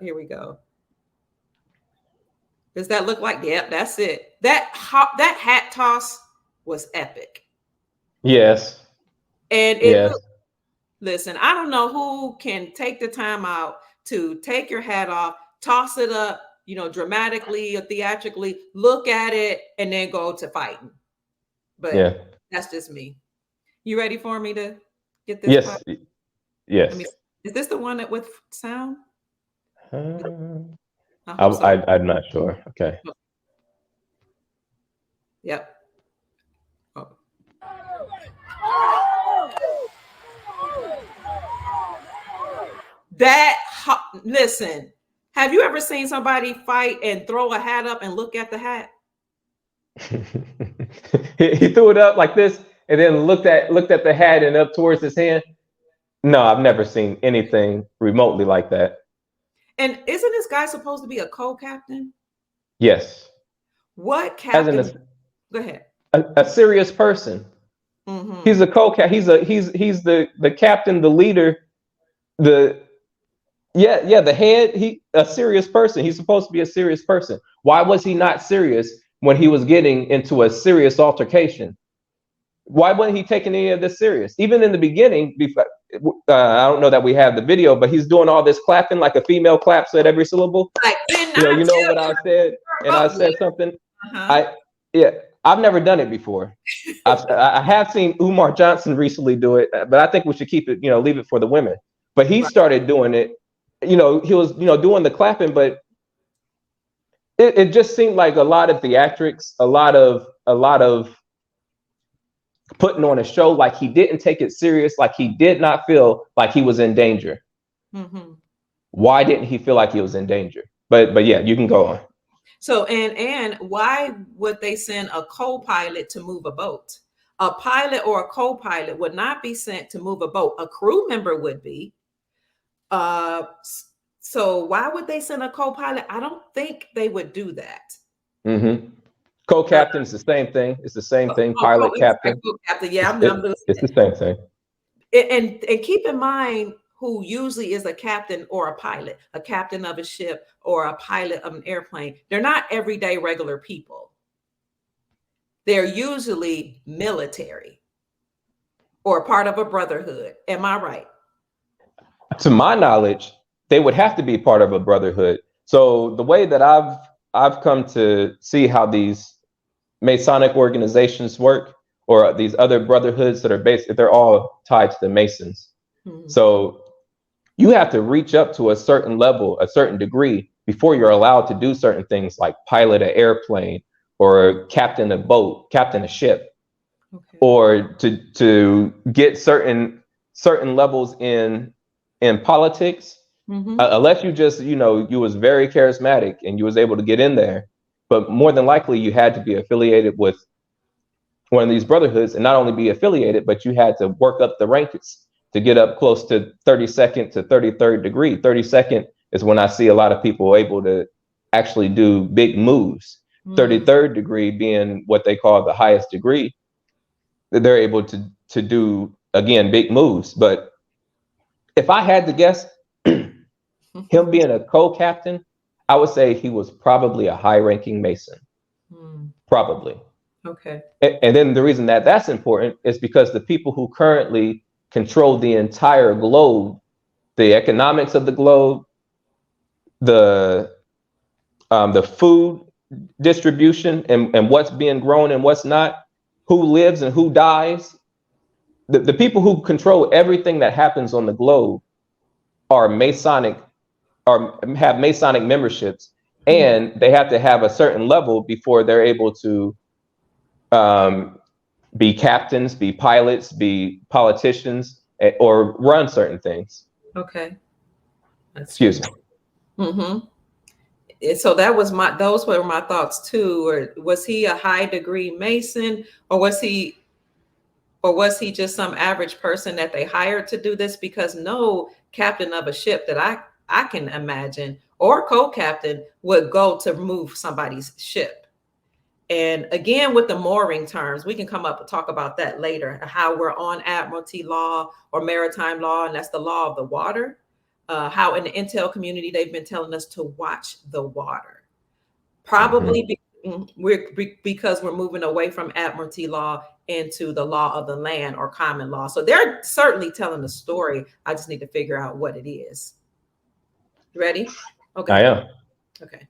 Here we go. Does that look like? Yep, that's it. That hat toss was epic. Yes. And it Yes. looked, listen, I don't know who can take the time out to take your hat off, toss it up, dramatically or theatrically, look at it, and then go to fighting. But Yeah. that's just me. You ready for me to get this part? Yes. Let me. Yes. Is this the one that with sound? Uh, I hope so. I'm not sure. Okay. Yep. Oh. Listen. Have you ever seen somebody fight and throw a hat up and look at the hat? He threw it up like this and then looked at the hat and up towards his hand. No, I've never seen anything remotely like that. And isn't this guy supposed to be a co-captain? Yes. What As in captain? Go ahead. a serious person. He's Mm-hmm. a co-captain. He's the captain, the leader, the the head. He a serious person. He's supposed to be a serious person. Why was he not serious when he was getting into a serious altercation? Why wasn't he taking any of this serious? Even in the beginning, before, I don't know that we have the video, but he's doing all this clapping like a female claps at every syllable. Like, didn't You I know tell what I said, and I you? said something. Uh-huh. I yeah, I've never done it before. I have seen Umar Johnson recently do it, but I think we should keep it, leave it for the women. But he Right. started doing it. He was, doing the clapping, but it just seemed like a lot of theatrics, a lot of putting on a show. Like he didn't take it serious. Like he did not feel like he was in danger. Mm-hmm. Why didn't he feel like he was in danger? But yeah, you can go on. So and why would they send a co-pilot to move a boat? A pilot or a co-pilot would not be sent to move a boat. A crew member would be. Uh, so why would they send a co-pilot? I don't think they would do that. Mm-hmm. Uh, Co-captain is the same thing. It's the same thing. Pilot, it's like captain. co-captain. Yeah, It's I'm it, it's listening. the same thing. And keep in mind who usually is a captain or a pilot, a captain of a ship or a pilot of an airplane. They're not everyday regular people. They're usually military or part of a brotherhood. Am I right? To my knowledge, they would have to be part of a brotherhood. So the way that I've come to see how these Masonic organizations work, or these other brotherhoods that are based, they're all tied to the Masons. Mhm. So you have to reach up to a certain level, a certain degree, before you're allowed to do certain things like pilot an airplane or captain a boat, captain a ship, Okay. or to get certain levels in politics. Mm-hmm. Unless you just, you was very charismatic and you was able to get in there, but more than likely you had to be affiliated with one of these brotherhoods, and not only be affiliated, but you had to work up the ranks to get up close to 32nd to 33rd degree. 32nd is when I see a lot of people able to actually do big moves. Mm. 33rd degree being what they call the highest degree, that they're able to do again big moves. But if I had to guess, him being a co-captain, I would say he was probably a high-ranking Mason. Mm. Probably. Okay. And then the reason that that's important is because the people who currently control the entire globe, the economics of the globe, the the food distribution, and what's being grown and what's not, who lives and who dies, the people who control everything that happens on the globe are Masonic, or have Masonic memberships, Mm. and they have to have a certain level before they're able to um, be captains, be pilots, be politicians, or run certain things. Okay. That's good. Excuse me. Mm-hmm. So that was those were my thoughts too. Or was he a high degree Mason, or was he just some average person that they hired to do this? Because no captain of a ship that I can imagine, or co-captain, would go to move somebody's ship. And again, with the mooring terms, we can come up and talk about that later, how we're on admiralty law or maritime law, and that's the law of the water. how in the intel community they've been telling us to watch the water. Probably because we're moving away from admiralty law into the law of the land or common law. So they're certainly telling the story. I just need to figure out what it is. You ready? Okay. I am. Okay.